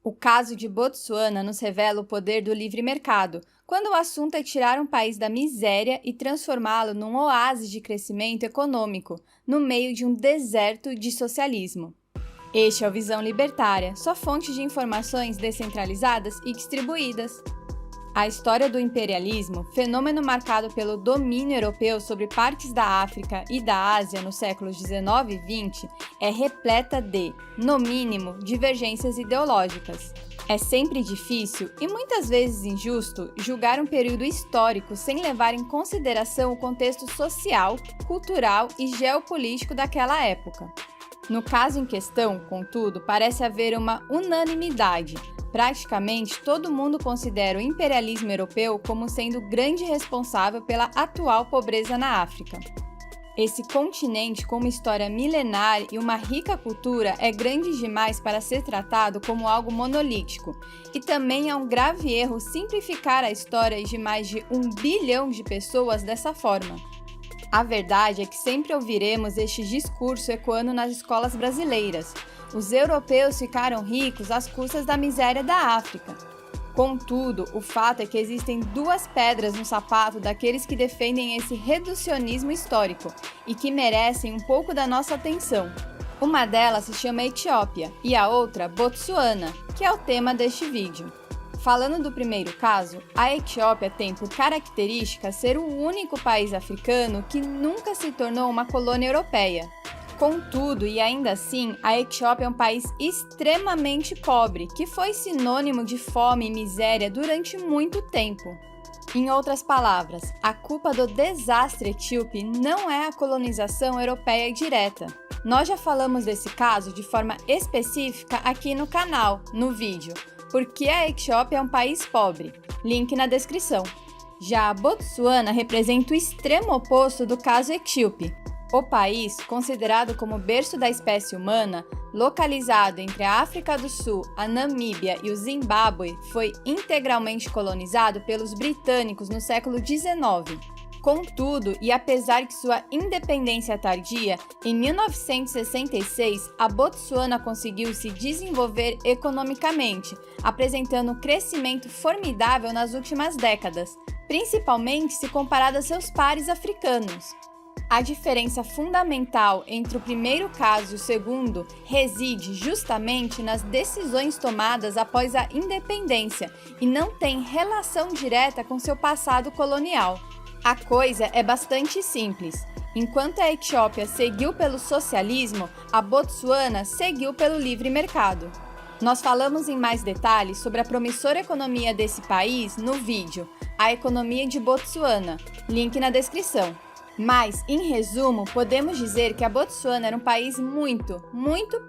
O caso de Botsuana nos revela o poder do livre mercado, quando o assunto é tirar um país da miséria e transformá-lo num oásis de crescimento econômico, no meio de um deserto de socialismo. Este é o Visão Libertária, sua fonte de informações descentralizadas e distribuídas. A história do imperialismo, fenômeno marcado pelo domínio europeu sobre partes da África e da Ásia nos séculos XIX e XX, é repleta de, no mínimo, divergências ideológicas. É sempre difícil e muitas vezes injusto julgar um período histórico sem levar em consideração o contexto social, cultural e geopolítico daquela época. No caso em questão, contudo, parece haver uma unanimidade. Praticamente todo mundo considera o imperialismo europeu como sendo o grande responsável pela atual pobreza na África. Esse continente com uma história milenar e uma rica cultura é grande demais para ser tratado como algo monolítico, e também é um grave erro simplificar a história de mais de 1 bilhão de pessoas dessa forma. A verdade é que sempre ouviremos este discurso ecoando nas escolas brasileiras. Os europeus ficaram ricos às custas da miséria da África. Contudo, o fato é que existem duas pedras no sapato daqueles que defendem esse reducionismo histórico e que merecem um pouco da nossa atenção. Uma delas se chama Etiópia e a outra Botsuana, que é o tema deste vídeo. Falando do primeiro caso, a Etiópia tem por característica ser o único país africano que nunca se tornou uma colônia europeia. Contudo, e ainda assim, a Etiópia é um país extremamente pobre, que foi sinônimo de fome e miséria durante muito tempo. Em outras palavras, a culpa do desastre etíope não é a colonização europeia direta. Nós já falamos desse caso de forma específica aqui no canal, no vídeo, porque a Etiópia é um país pobre. Link na descrição. Já a Botsuana representa o extremo oposto do caso etíope. O país, considerado como berço da espécie humana, localizado entre a África do Sul, a Namíbia e o Zimbábue, foi integralmente colonizado pelos britânicos no século XIX. Contudo, e apesar de sua independência tardia, em 1966, a Botsuana conseguiu se desenvolver economicamente, apresentando um crescimento formidável nas últimas décadas, principalmente se comparado a seus pares africanos. A diferença fundamental entre o primeiro caso e o segundo reside justamente nas decisões tomadas após a independência e não tem relação direta com seu passado colonial. A coisa é bastante simples. Enquanto a Etiópia seguiu pelo socialismo, a Botsuana seguiu pelo livre mercado. Nós falamos em mais detalhes sobre a promissora economia desse país no vídeo A Economia de Botsuana, link na descrição. Mas, em resumo, podemos dizer que a Botsuana era um país muito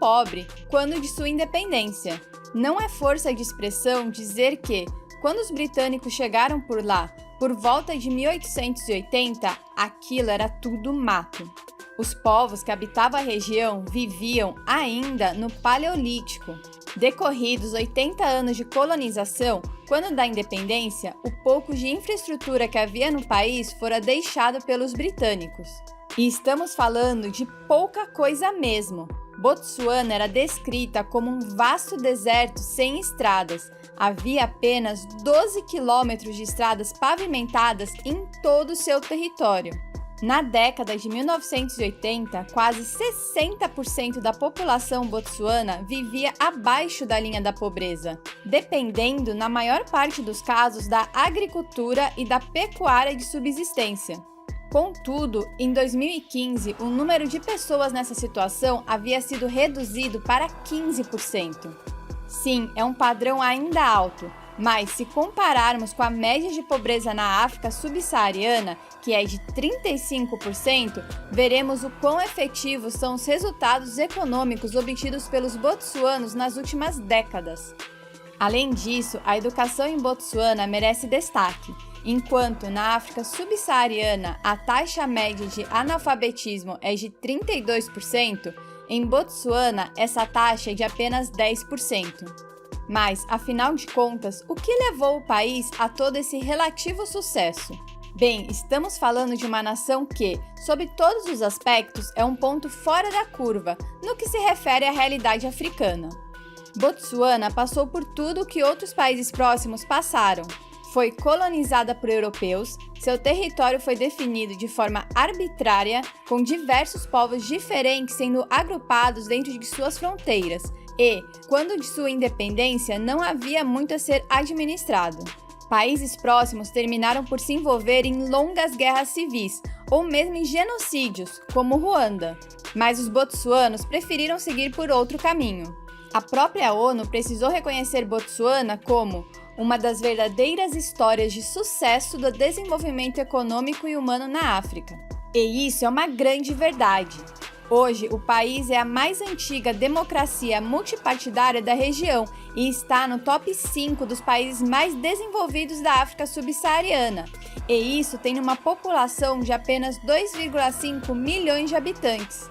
pobre quando de sua independência. Não é força de expressão dizer que, quando os britânicos chegaram por lá, por volta de 1880, aquilo era tudo mato. Os povos que habitavam a região viviam ainda no Paleolítico. Decorridos 80 anos de colonização, quando da independência, o pouco de infraestrutura que havia no país fora deixado pelos britânicos. E estamos falando de pouca coisa mesmo. Botsuana era descrita como um vasto deserto sem estradas. Havia apenas 12 quilômetros de estradas pavimentadas em todo o seu território. Na década de 1980, quase 60% da população botsuana vivia abaixo da linha da pobreza, dependendo, na maior parte dos casos, da agricultura e da pecuária de subsistência. Contudo, em 2015, o número de pessoas nessa situação havia sido reduzido para 15%. Sim, é um padrão ainda alto, mas se compararmos com a média de pobreza na África subsaariana, que é de 35%, veremos o quão efetivos são os resultados econômicos obtidos pelos botsuanos nas últimas décadas. Além disso, a educação em Botsuana merece destaque. Enquanto na África subsaariana a taxa média de analfabetismo é de 32%, em Botsuana essa taxa é de apenas 10%. Mas, afinal de contas, o que levou o país a todo esse relativo sucesso? Bem, estamos falando de uma nação que, sob todos os aspectos, é um ponto fora da curva no que se refere à realidade africana. Botsuana passou por tudo o que outros países próximos passaram. Foi colonizada por europeus, seu território foi definido de forma arbitrária, com diversos povos diferentes sendo agrupados dentro de suas fronteiras, e, quando de sua independência, não havia muito a ser administrado. Países próximos terminaram por se envolver em longas guerras civis, ou mesmo em genocídios, como Ruanda. Mas os botsuanos preferiram seguir por outro caminho. A própria ONU precisou reconhecer Botsuana como uma das verdadeiras histórias de sucesso do desenvolvimento econômico e humano na África. E isso é uma grande verdade. Hoje, o país é a mais antiga democracia multipartidária da região e está no top 5 dos países mais desenvolvidos da África subsaariana. E isso tem uma população de apenas 2,5 milhões de habitantes.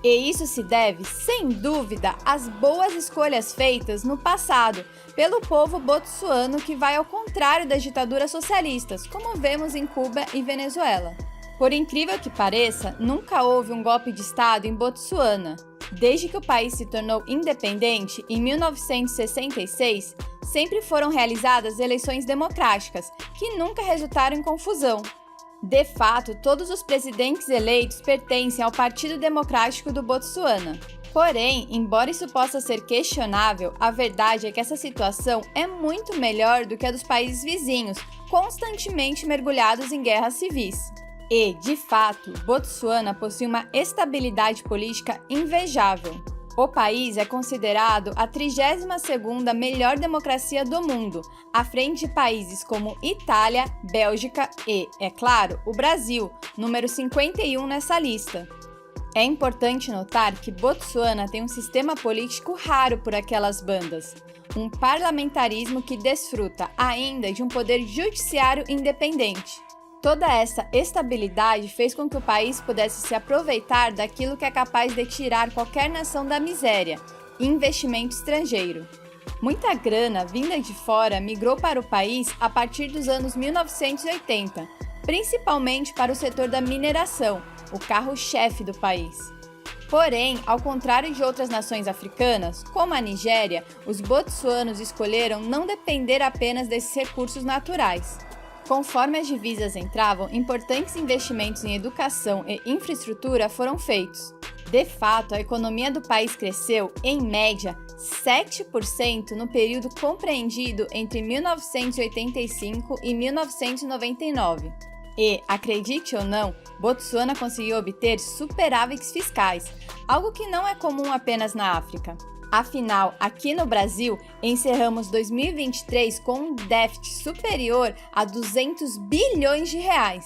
E isso se deve, sem dúvida, às boas escolhas feitas no passado pelo povo botsuano, que vai ao contrário das ditaduras socialistas, como vemos em Cuba e Venezuela. Por incrível que pareça, nunca houve um golpe de Estado em Botsuana. Desde que o país se tornou independente, em 1966, sempre foram realizadas eleições democráticas, que nunca resultaram em confusão. De fato, todos os presidentes eleitos pertencem ao Partido Democrático do Botsuana. Porém, embora isso possa ser questionável, a verdade é que essa situação é muito melhor do que a dos países vizinhos, constantemente mergulhados em guerras civis. E, de fato, Botsuana possui uma estabilidade política invejável. O país é considerado a 32ª melhor democracia do mundo, à frente de países como Itália, Bélgica e, é claro, o Brasil, número 51 nessa lista. É importante notar que Botsuana tem um sistema político raro por aquelas bandas, um parlamentarismo que desfruta ainda de um poder judiciário independente. Toda essa estabilidade fez com que o país pudesse se aproveitar daquilo que é capaz de tirar qualquer nação da miséria: investimento estrangeiro. Muita grana vinda de fora migrou para o país a partir dos anos 1980, principalmente para o setor da mineração, o carro-chefe do país. Porém, ao contrário de outras nações africanas, como a Nigéria, os botsuanos escolheram não depender apenas desses recursos naturais. Conforme as divisas entravam, importantes investimentos em educação e infraestrutura foram feitos. De fato, a economia do país cresceu, em média, 7% no período compreendido entre 1985 e 1999. E, acredite ou não, Botsuana conseguiu obter superávites fiscais, algo que não é comum apenas na África. Afinal, aqui no Brasil, encerramos 2023 com um déficit superior a 200 bilhões de reais.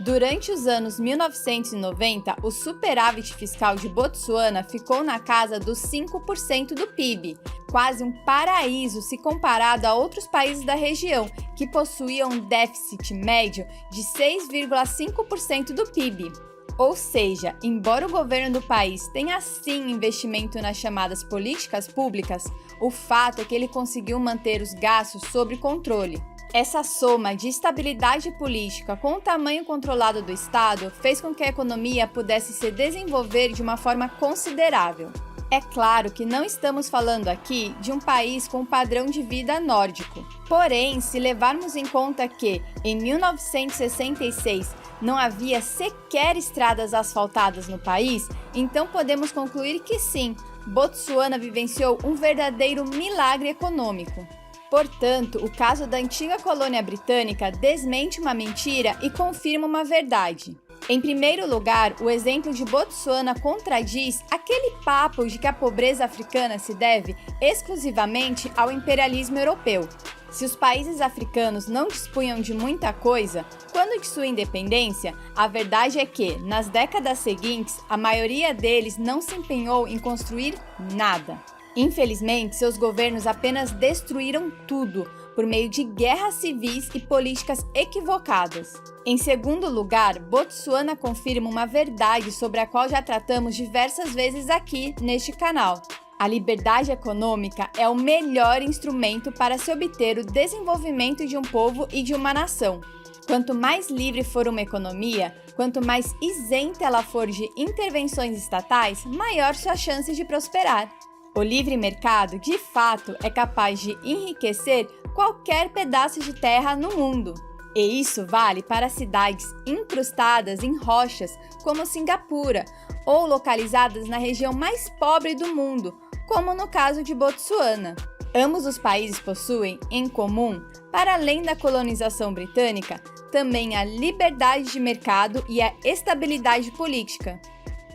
Durante os anos 1990, o superávit fiscal de Botsuana ficou na casa dos 5% do PIB, quase um paraíso se comparado a outros países da região, que possuíam um déficit médio de 6,5% do PIB. Ou seja, embora o governo do país tenha sim investimento nas chamadas políticas públicas, o fato é que ele conseguiu manter os gastos sob controle. Essa soma de estabilidade política com o tamanho controlado do Estado fez com que a economia pudesse se desenvolver de uma forma considerável. É claro que não estamos falando aqui de um país com um padrão de vida nórdico. Porém, se levarmos em conta que, em 1966, não havia sequer estradas asfaltadas no país, então podemos concluir que sim, Botsuana vivenciou um verdadeiro milagre econômico. Portanto, o caso da antiga colônia britânica desmente uma mentira e confirma uma verdade. Em primeiro lugar, o exemplo de Botsuana contradiz aquele papo de que a pobreza africana se deve exclusivamente ao imperialismo europeu. Se os países africanos não dispunham de muita coisa, quando de sua independência, a verdade é que, nas décadas seguintes, a maioria deles não se empenhou em construir nada. Infelizmente, seus governos apenas destruíram tudo, por meio de guerras civis e políticas equivocadas. Em segundo lugar, Botsuana confirma uma verdade sobre a qual já tratamos diversas vezes aqui neste canal. A liberdade econômica é o melhor instrumento para se obter o desenvolvimento de um povo e de uma nação. Quanto mais livre for uma economia, quanto mais isenta ela for de intervenções estatais, maior sua chance de prosperar. O livre mercado, de fato, é capaz de enriquecer qualquer pedaço de terra no mundo. E isso vale para cidades incrustadas em rochas, como Cingapura, ou localizadas na região mais pobre do mundo, como no caso de Botsuana. Ambos os países possuem, em comum, para além da colonização britânica, também a liberdade de mercado e a estabilidade política.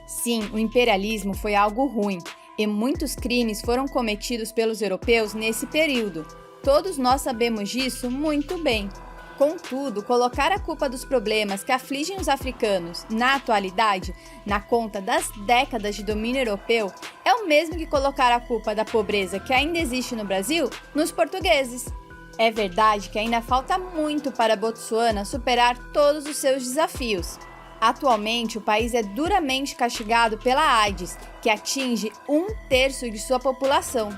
Sim, o imperialismo foi algo ruim, e muitos crimes foram cometidos pelos europeus nesse período. Todos nós sabemos disso muito bem. Contudo, colocar a culpa dos problemas que afligem os africanos, na atualidade, na conta das décadas de domínio europeu, é o mesmo que colocar a culpa da pobreza que ainda existe no Brasil nos portugueses. É verdade que ainda falta muito para Botsuana superar todos os seus desafios. Atualmente, o país é duramente castigado pela AIDS, que atinge 1/3 de sua população.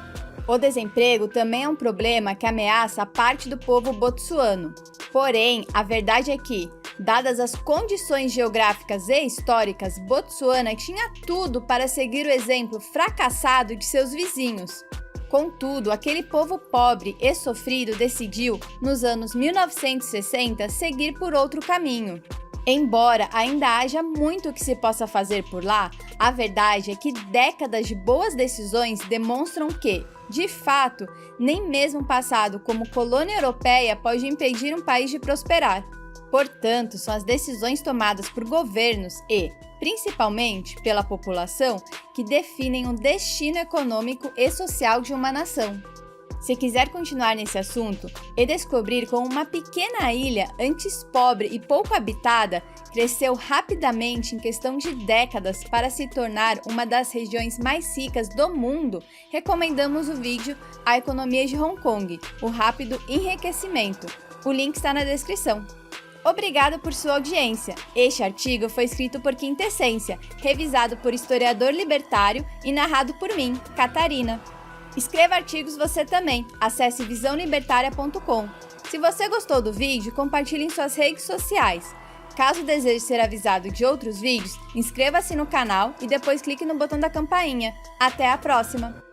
O desemprego também é um problema que ameaça a parte do povo botsuano. Porém, a verdade é que, dadas as condições geográficas e históricas, Botsuana tinha tudo para seguir o exemplo fracassado de seus vizinhos. Contudo, aquele povo pobre e sofrido decidiu, nos anos 1960, seguir por outro caminho. Embora ainda haja muito que se possa fazer por lá, a verdade é que décadas de boas decisões demonstram que, de fato, nem mesmo um passado como colônia europeia pode impedir um país de prosperar. Portanto, são as decisões tomadas por governos e, principalmente, pela população que definem o destino econômico e social de uma nação. Se quiser continuar nesse assunto e descobrir como uma pequena ilha, antes pobre e pouco habitada, cresceu rapidamente em questão de décadas para se tornar uma das regiões mais ricas do mundo, recomendamos o vídeo A Economia de Hong Kong, o rápido enriquecimento. O link está na descrição. Obrigado por sua audiência. Este artigo foi escrito por Quintessência, revisado por historiador libertário e narrado por mim, Catarina. Escreva artigos você também, acesse visãolibertaria.com. Se você gostou do vídeo, compartilhe em suas redes sociais. Caso deseje ser avisado de outros vídeos, inscreva-se no canal e depois clique no botão da campainha. Até a próxima!